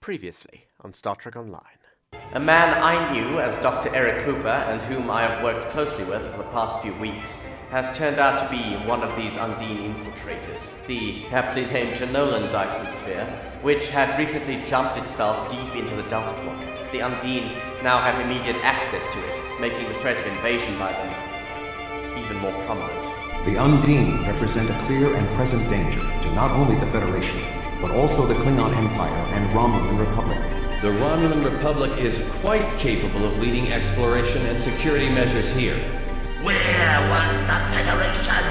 Previously on Star Trek Online. A man I knew as Dr. Eric Cooper, and whom I have worked closely with for the past few weeks, has turned out to be one of these Undine infiltrators, the aptly named Janolan Dyson sphere, which had recently jumped itself deep into the Delta Quadrant. The Undine now have immediate access to it, making the threat of invasion by them even more prominent. The Undine represent a clear and present danger to not only the Federation, but also the Klingon Empire and Romulan Republic. The Romulan Republic is quite capable of leading exploration and security measures here. Where was the Federation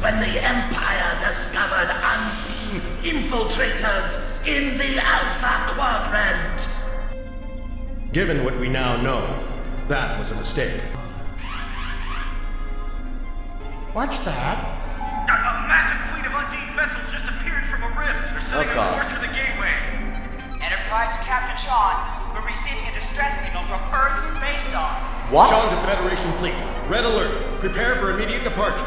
when the Empire discovered Undine infiltrators in the Alpha Quadrant? Given what we now know, that was a mistake. What's that? A massive fleet of Undine vessels just appeared from a rift. They're setting a course for the gateway. Enterprise to Captain Sean. We're receiving a distress signal from Earth's space dock. What? Sean to Federation fleet. Red alert. Prepare for immediate departure.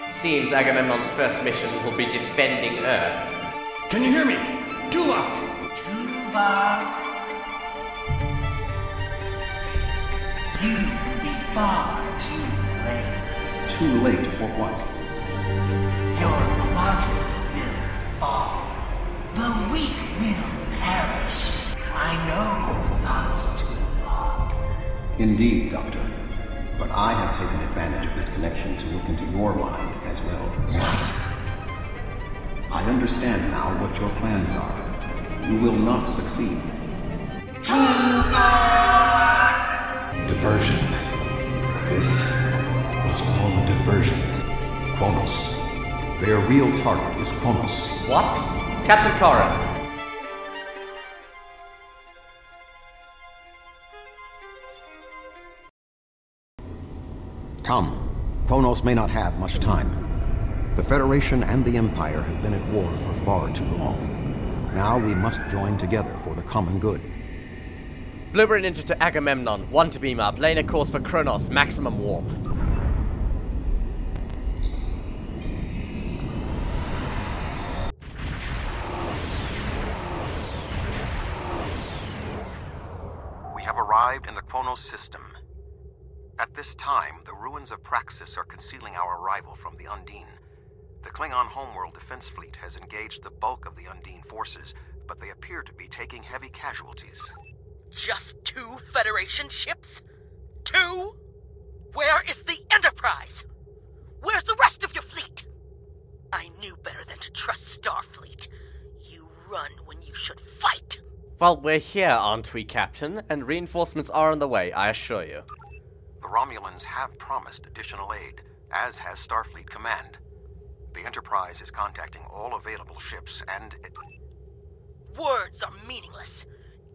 Seems Agamemnon's first mission will be defending Earth. Can you hear me? Tuvok! Tuvok. You will be far too late. Too late for what? Your quadrant will fall. The weak will perish. I know your thoughts, Tuvok. Indeed, Doctor. But I have taken advantage of this connection to look into your mind as well. What? I understand now what your plans are. You will not succeed. Diversion. This was all a diversion. Qo'nos. Their real target is Qo'nos. What? Captain Kara. Come. Qo'nos may not have much time. The Federation and the Empire have been at war for far too long. Now we must join together for the common good. Blueberry Ninja to Agamemnon. 1 to beam up. Laying a course for Qo'nos. Maximum warp. We have arrived in the Qo'nos system. At this time, the ruins of Praxis are concealing our arrival from the Undine. The Klingon homeworld defense fleet has engaged the bulk of the Undine forces, but they appear to be taking heavy casualties. Just 2 Federation ships? 2? Where is the Enterprise? Where's the rest of your fleet? I knew better than to trust Starfleet. You run when you should fight. Well, we're here, aren't we, Captain? And reinforcements are on the way, I assure you. The Romulans have promised additional aid, as has Starfleet Command. The Enterprise is contacting all available ships and... Words are meaningless.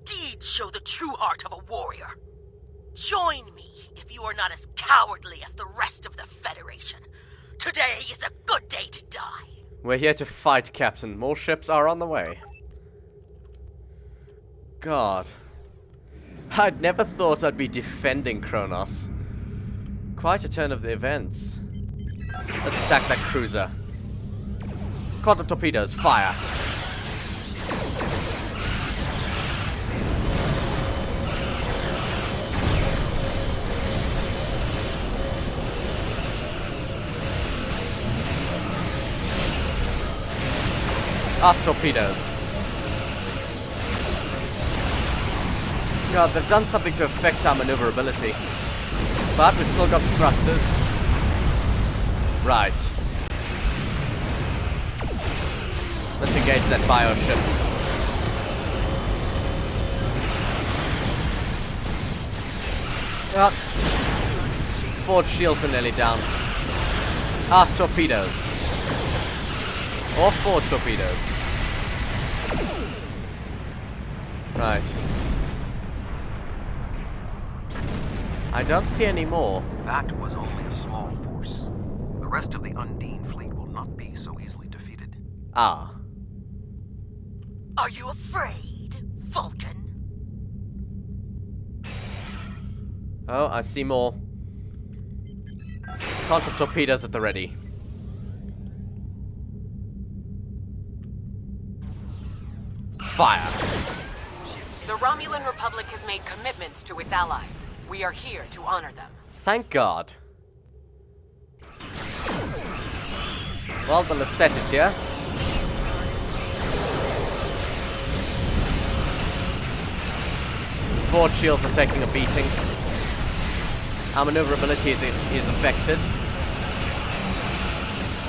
Deeds show the true heart of a warrior. Join me if you are not as cowardly as the rest of the Federation. Today is a good day to die. We're here to fight, Captain. More ships are on the way. God. I'd never thought I'd be defending Qo'nos. Quite a turn of the events. Let's attack that cruiser. Quantum torpedoes, fire. Aft torpedoes. God, they've done something to affect our maneuverability. But we've still got thrusters. Right. Let's engage that bioship. Forward shields are nearly down. Aft torpedoes. Or forward torpedoes. Right. I don't see any more. That was only a small force. The rest of the Undine fleet will not be so easily defeated. Ah. Are you afraid, Vulcan? Oh, I see more. Quantum torpedoes at the ready. Fire. The Romulan Republic has made commitments to its allies. We are here to honor them. Thank God. Well, the Lisette is here. Forward shields are taking a beating. Our maneuverability is affected.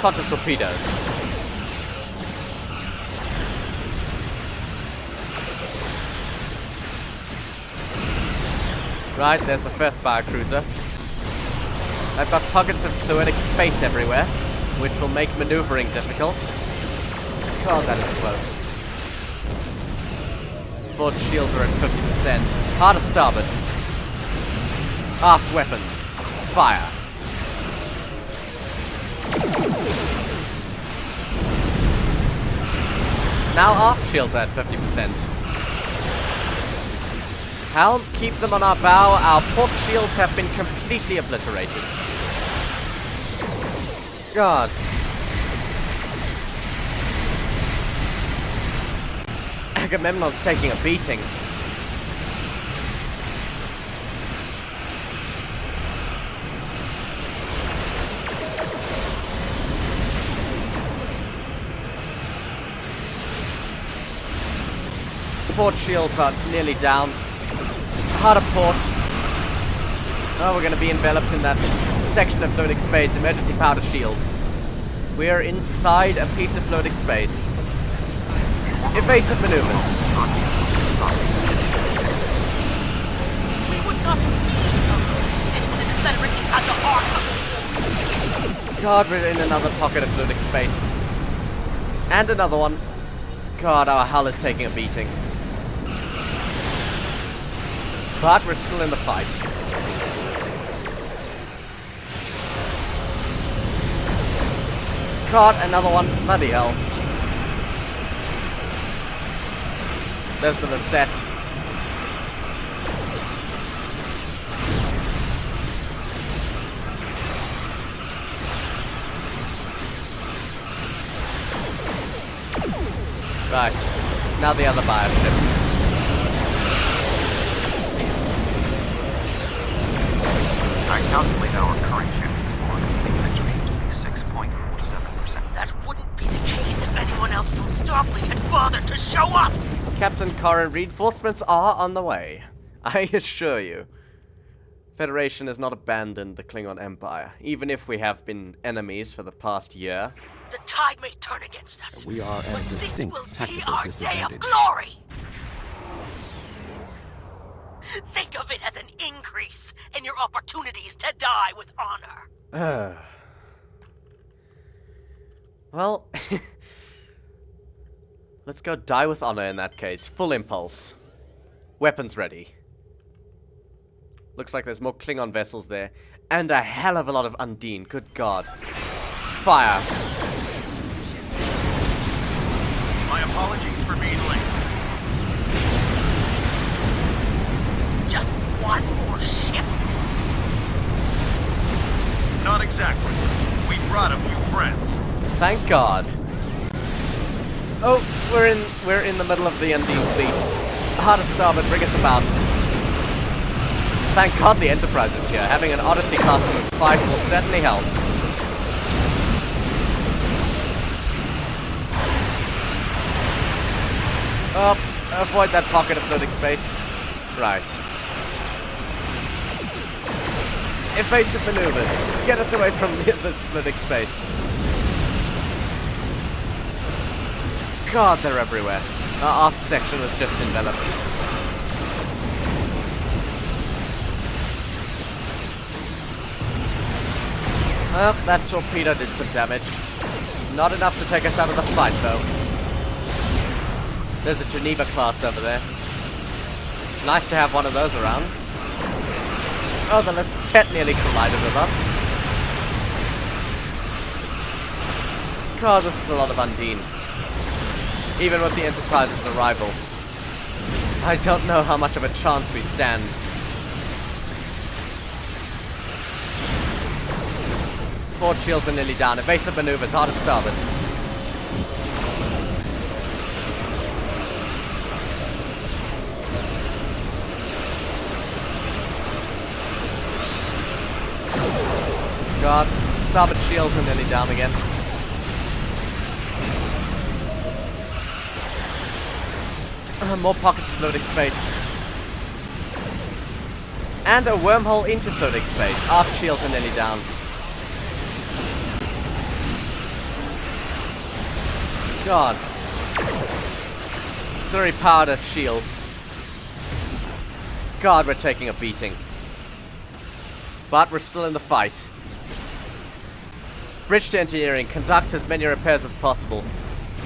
Counter torpedoes. Right, there's the first biocruiser. I've got pockets of fluidic space everywhere, which will make maneuvering difficult. God, that is close. Forward shields are at 50%. Hard to starboard. Aft weapons. Fire. Now aft shields are at 50%. Helm, keep them on our bow. Our port shields have been completely obliterated. God. Agamemnon's taking a beating. Forward shields are nearly down. Harder port. Oh, we're going to be enveloped in that section of fluidic space. Emergency powder shields. We are inside a piece of fluidic space. Evasive maneuvers. We would not be anyone in the Federation had the heart. God, we're in another pocket of fluidic space. And another one. God, our hull is taking a beating. But we're still in the fight. God, another one. Bloody hell. There's the Lisette. Right. Now the other bioship. I calculate our current chances for victory to be 6.47%. That wouldn't be the case if anyone else from Starfleet had bothered to show up. Captain Corrin, reinforcements are on the way. I assure you. Federation has not abandoned the Klingon Empire, even if we have been enemies for the past year. The tide may turn against us. We are at a but this distinct will be tactical our day disadvantage. of glory. Think of it as an increase in your opportunities to die with honor. Well, let's go die with honor in that case. Full impulse. Weapons ready. Looks like there's more Klingon vessels there. And a hell of a lot of Undine. Good God. Fire. My apologies for being late. Just one more ship. Not exactly. We brought a few friends. Thank God. Oh, we're in the middle of the Undine fleet. Hard to starboard, bring us about. Thank God the Enterprise is here. Having an Odyssey class in this fight will certainly help. Oh, avoid that pocket of fluidic space. Right. Evasive maneuvers. Get us away from this fluidic space. God, they're everywhere. Our aft section was just enveloped. Well, that torpedo did some damage. Not enough to take us out of the fight, though. There's a Geneva class over there. Nice to have one of those around. Oh, the Lisette nearly collided with us. God, this is a lot of Undine. Even with the Enterprise's arrival. I don't know how much of a chance we stand. Forward shields are nearly down. Evasive maneuvers, hard to starboard. God. Starboard shields are nearly down again. More pockets of floating space. And a wormhole into floating space. Aft shields are nearly down. God. Very powered up shields. God, we're taking a beating. But we're still in the fight. Bridge to engineering. Conduct as many repairs as possible.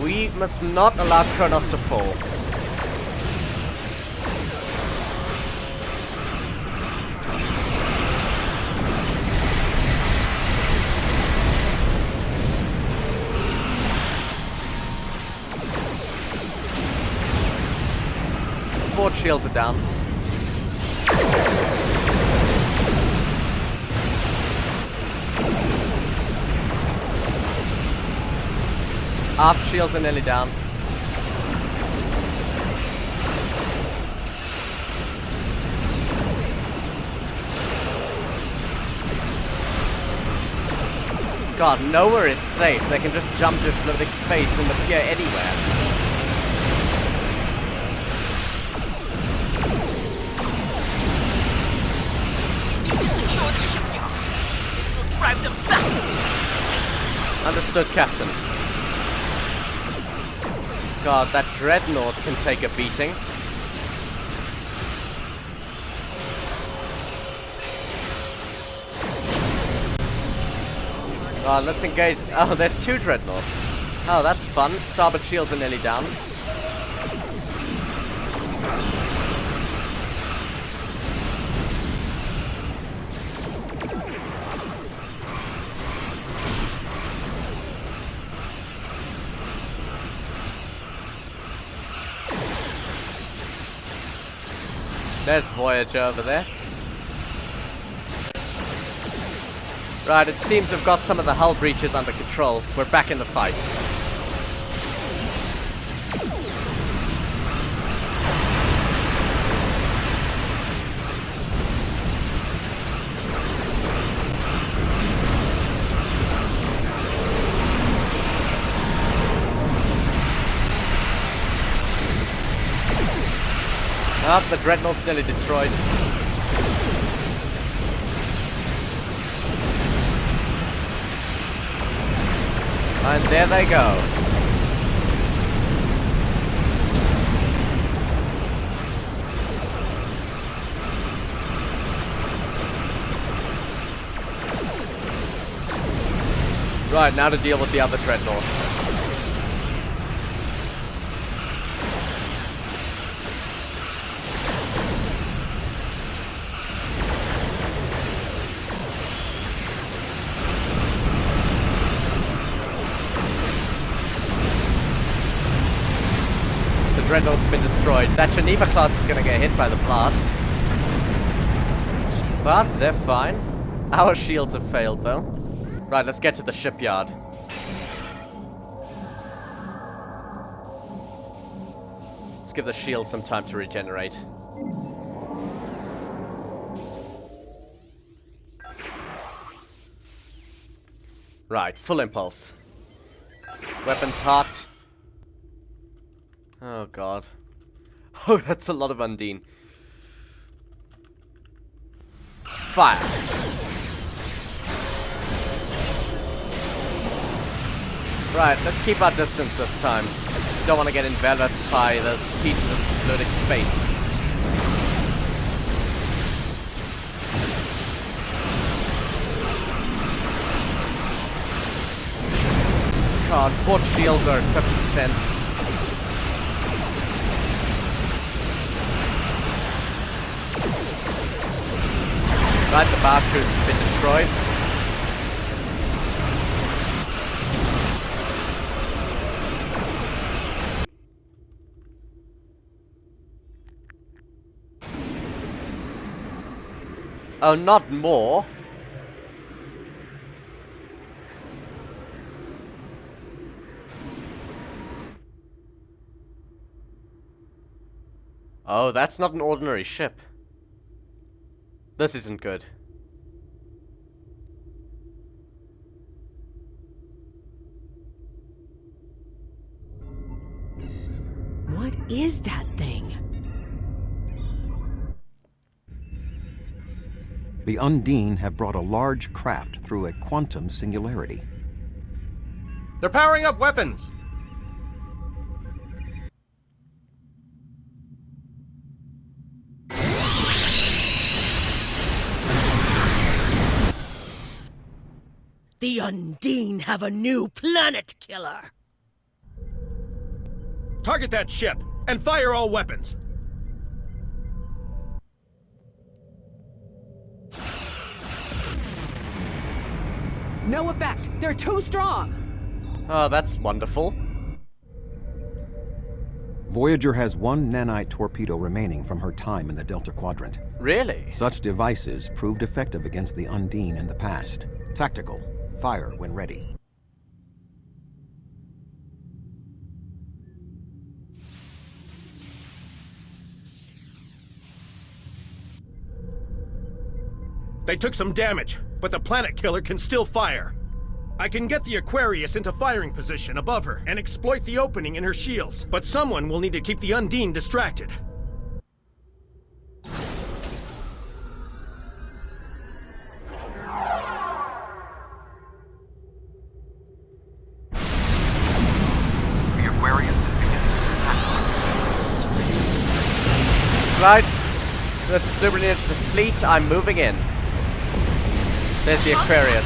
We must not allow Qo'nos to fall. Forward shields are down. Aft shields are nearly down. God, nowhere is safe. They can just jump to floating space and appear anywhere. Understood, Captain. God, that dreadnought can take a beating. Let's engage. Oh, there's two dreadnoughts. Oh, that's fun. Starboard shields are nearly down. There's Voyager over there. Right, it seems we've got some of the hull breaches under control. We're back in the fight. Oh, the dreadnought's nearly destroyed. And there they go. Right, now to deal with the other dreadnoughts. Dreadnought's been destroyed. That Geneva class is going to get hit by the blast. But they're fine. Our shields have failed, though. Right, let's get to the shipyard. Let's give the shield some time to regenerate. Right, full impulse. Weapons hot. Oh god. Oh, that's a lot of Undine. Fire! Right, let's keep our distance this time. Don't want to get enveloped by those pieces of floating space. God, port shields are at 50%. Right, the bar cruise has been destroyed. Oh, not more. Oh, that's not an ordinary ship. This isn't good. What is that thing? The Undine have brought a large craft through a quantum singularity. They're powering up weapons! The Undine have a new planet killer! Target that ship, and fire all weapons! No effect. They're too strong. Oh, that's wonderful. Voyager has one nanite torpedo remaining from her time in the Delta Quadrant. Really? Such devices proved effective against the Undine in the past. Tactical. Fire when ready. They took some damage, but the planet killer can still fire. I can get the Aquarius into firing position above her and exploit the opening in her shields, but someone will need to keep the Undine distracted. The Aquarius is beginning its attack. Right. Let's deliberately into the fleet. I'm moving in. There's the Aquarius.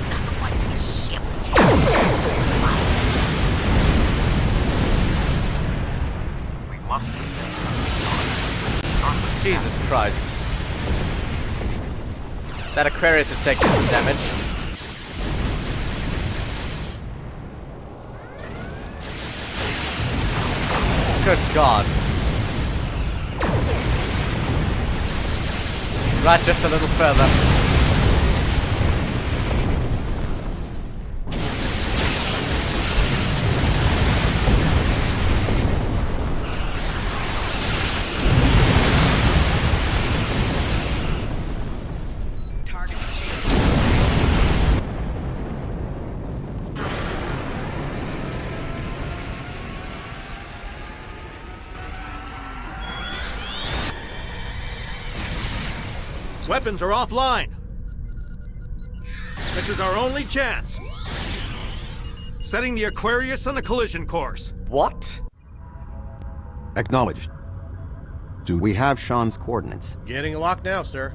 Sacrificing his ship. We must assist Jesus Christ. That Aquarius is taking some damage. Good God. Right, just a little further. Target Weapons are offline. This is our only chance. Setting the Aquarius on a collision course. What? Acknowledged. Do we have Sean's coordinates? Getting a lock now, sir.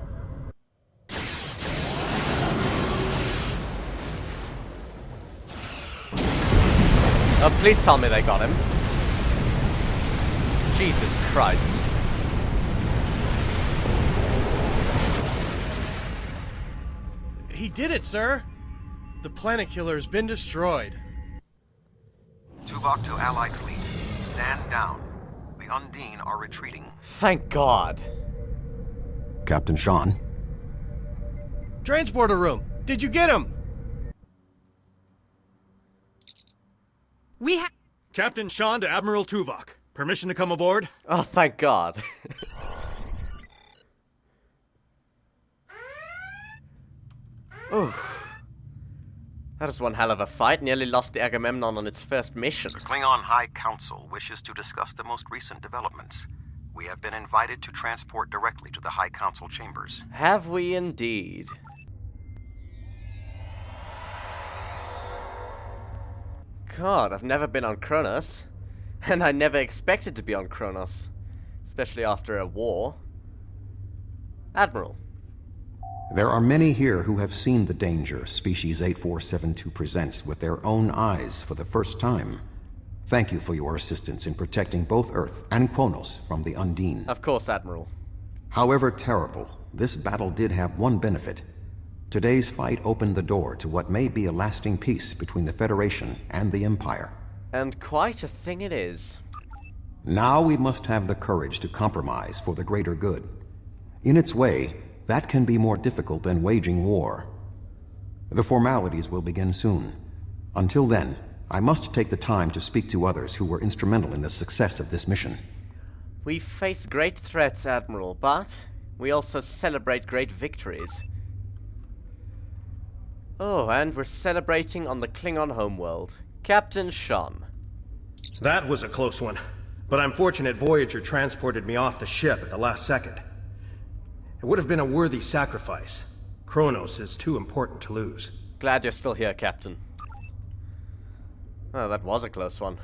Oh, please tell me they got him. Jesus Christ. He did it, sir. The planet killer has been destroyed. Tuvok to Allied fleet. Stand down. The Undine are retreating. Thank God. Captain Sean. Transporter room. Did you get him? We have. Captain Sean to Admiral Tuvok. Permission to come aboard? Oh, thank God. Oof. That was one hell of a fight. Nearly lost the Agamemnon on its first mission. The Klingon High Council wishes to discuss the most recent developments. We have been invited to transport directly to the High Council chambers. Have we indeed? God, I've never been on Qo'nos. And I never expected to be on Qo'nos. Especially after a war. Admiral. There are many here who have seen the danger Species 8472 presents with their own eyes for the first time. Thank you for your assistance in protecting both Earth and Qo'nos from the Undine. Of course, Admiral. However terrible, this battle did have one benefit. Today's fight opened the door to what may be a lasting peace between the Federation and the Empire. And quite a thing it is. Now we must have the courage to compromise for the greater good. In its way, that can be more difficult than waging war. The formalities will begin soon. Until then, I must take the time to speak to others who were instrumental in the success of this mission. We face great threats, Admiral, but we also celebrate great victories. Oh, and we're celebrating on the Klingon homeworld. Captain Sean. That was a close one. But I'm fortunate Voyager transported me off the ship at the last second. It would have been a worthy sacrifice. Qo'nos is too important to lose. Glad you're still here, Captain. Oh, that was a close one.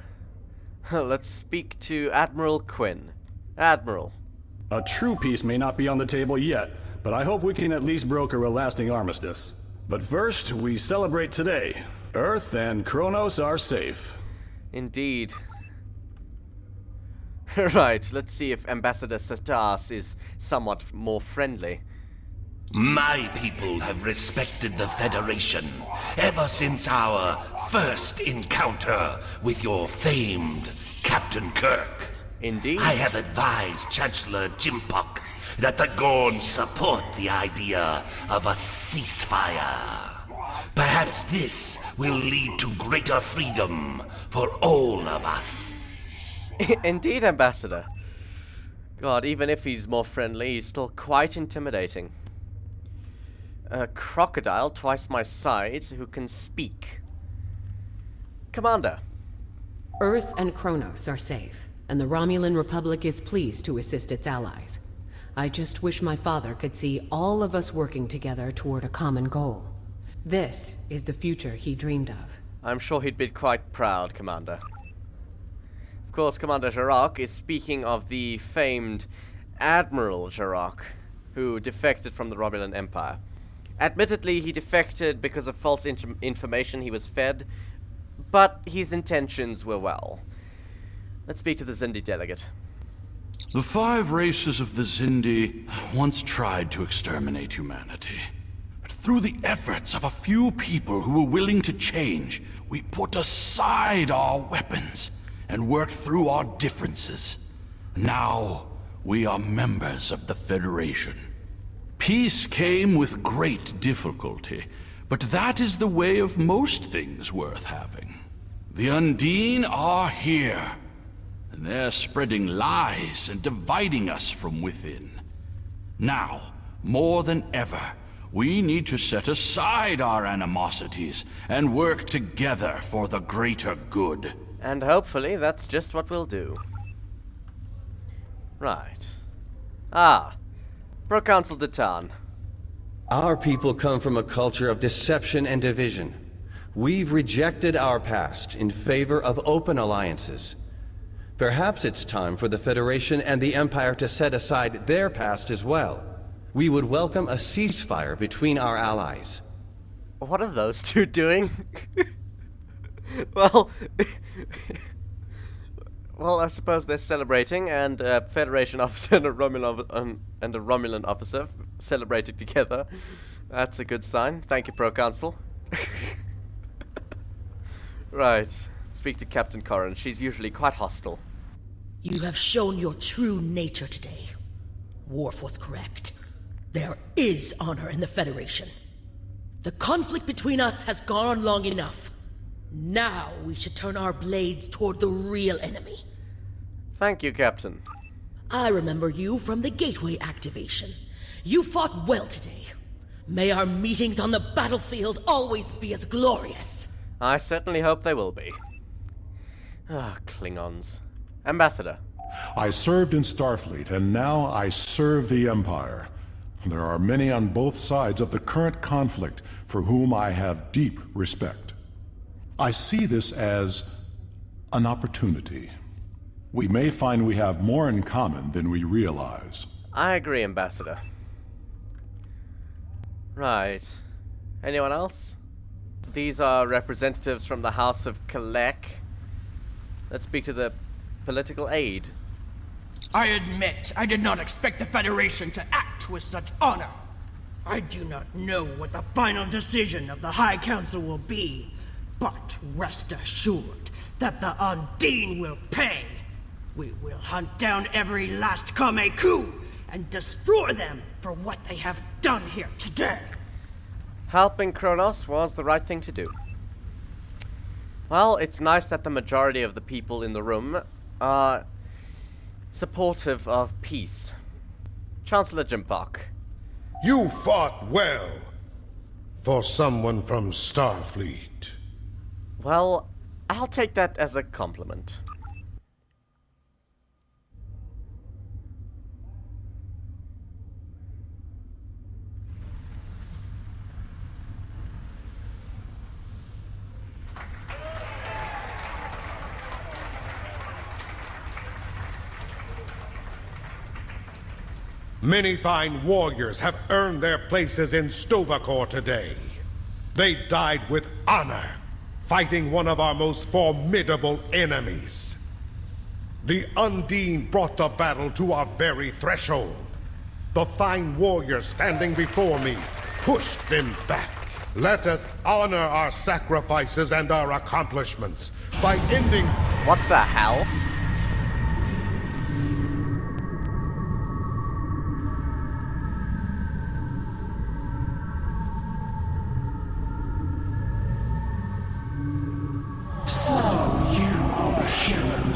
Let's speak to Admiral Quinn. Admiral. A true peace may not be on the table yet, but I hope we can at least broker a lasting armistice. But first, we celebrate today. Earth and Qo'nos are safe. Indeed. Right, let's see if Ambassador Satas is somewhat more friendly. My people have respected the Federation ever since our first encounter with your famed Captain Kirk. Indeed. I have advised Chancellor Jimpok that the Gorns support the idea of a ceasefire. Perhaps this will lead to greater freedom for all of us. Indeed, Ambassador. God, even if he's more friendly, he's still quite intimidating. A crocodile twice my size who can speak. Commander. Earth and Qo'nos are safe, and the Romulan Republic is pleased to assist its allies. I just wish my father could see all of us working together toward a common goal. This is the future he dreamed of. I'm sure he'd be quite proud, Commander. Of course, Commander Jarok is speaking of the famed Admiral Jarok, who defected from the Romulan Empire. Admittedly, he defected because of false information he was fed, but his intentions were well. Let's speak to the Xindi delegate. The 5 races of the Xindi once tried to exterminate humanity. But through the efforts of a few people who were willing to change, we put aside our weapons and worked through our differences. Now, we are members of the Federation. Peace came with great difficulty, but that is the way of most things worth having. The Undine are here, and they're spreading lies and dividing us from within. Now, more than ever, we need to set aside our animosities and work together for the greater good. And hopefully that's just what we'll do. Right. Proconsul Detan. Our people come from a culture of deception and division. We've rejected our past in favor of open alliances. Perhaps it's time for the Federation and the Empire to set aside their past as well. We would welcome a ceasefire between our allies. What are those two doing? Well, I suppose they're celebrating, and a Federation officer and a Romulan officer celebrating together. That's a good sign. Thank you, Proconsul. Right. Speak to Captain Corrin. She's usually quite hostile. You have shown your true nature today. Worf was correct. There is honor in the Federation. The conflict between us has gone on long enough. Now we should turn our blades toward the real enemy. Thank you, Captain. I remember you from the Gateway activation. You fought well today. May our meetings on the battlefield always be as glorious. I certainly hope they will be. Klingons. Ambassador. I served in Starfleet, and now I serve the Empire. There are many on both sides of the current conflict for whom I have deep respect. I see this as an opportunity. We may find we have more in common than we realize. I agree, Ambassador. Right. Anyone else? These are representatives from the House of Kalek. Let's speak to the political aide. I admit I did not expect the Federation to act with such honor. I do not know what the final decision of the High Council will be, but rest assured that the Undine will pay. We will hunt down every last Kameku and destroy them for what they have done here today. Helping Qo'nos was the right thing to do. Well, it's nice that the majority of the people in the room are supportive of peace. Chancellor Jimpok. You fought well for someone from Starfleet. Well, I'll take that as a compliment. Many fine warriors have earned their places in Tuvok today. They died with honor, fighting one of our most formidable enemies. The Undine brought the battle to our very threshold. The fine warriors standing before me pushed them back. Let us honor our sacrifices and our accomplishments by ending... What the hell?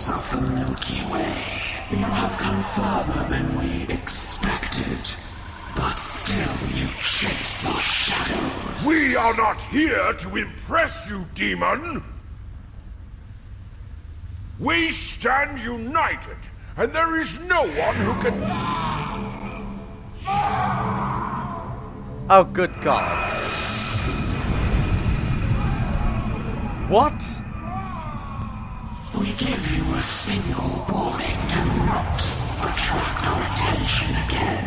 Of the Milky Way. You have come further than we expected. But still you chase our shadows. We are not here to impress you, demon! We stand united, and there is no one who can... Oh, good God. What? We give you a single warning to not attract our attention again.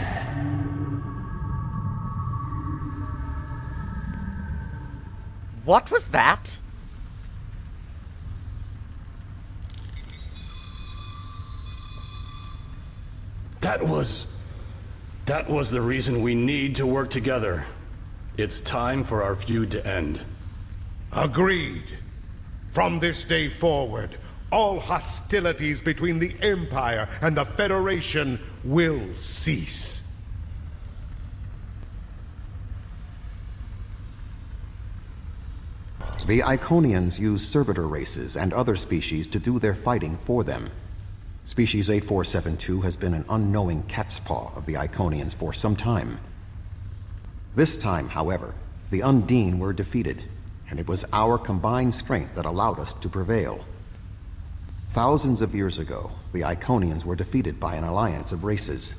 What was that? That was the reason we need to work together. It's time for our feud to end. Agreed. From this day forward, all hostilities between the Empire and the Federation will cease. The Iconians use servitor races and other species to do their fighting for them. Species 8472 has been an unknowing catspaw of the Iconians for some time. This time, however, the Undine were defeated, and it was our combined strength that allowed us to prevail. Thousands of years ago, the Iconians were defeated by an alliance of races.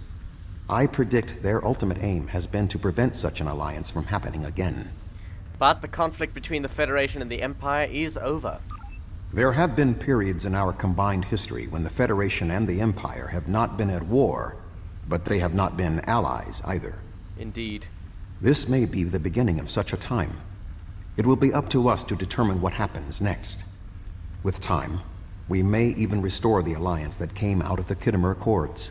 I predict their ultimate aim has been to prevent such an alliance from happening again. But the conflict between the Federation and the Empire is over. There have been periods in our combined history when the Federation and the Empire have not been at war, but they have not been allies either. Indeed. This may be the beginning of such a time. It will be up to us to determine what happens next. With time, we may even restore the alliance that came out of the Khitomer Accords.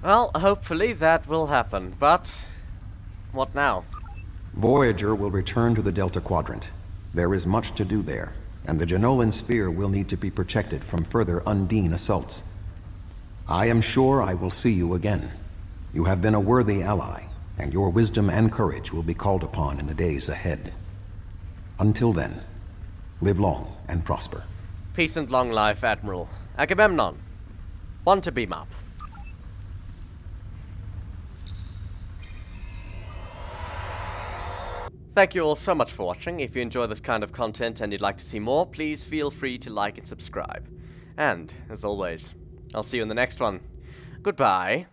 Well, hopefully that will happen, but what now? Voyager will return to the Delta Quadrant. There is much to do there, and the Jenolan Sphere will need to be protected from further Undine assaults. I am sure I will see you again. You have been a worthy ally, and your wisdom and courage will be called upon in the days ahead. Until then, live long and prosper. Peace and long life, Admiral. Agamemnon. One to beam up. Thank you all so much for watching. If you enjoy this kind of content and you'd like to see more, please feel free to like and subscribe. And, as always, I'll see you in the next one. Goodbye.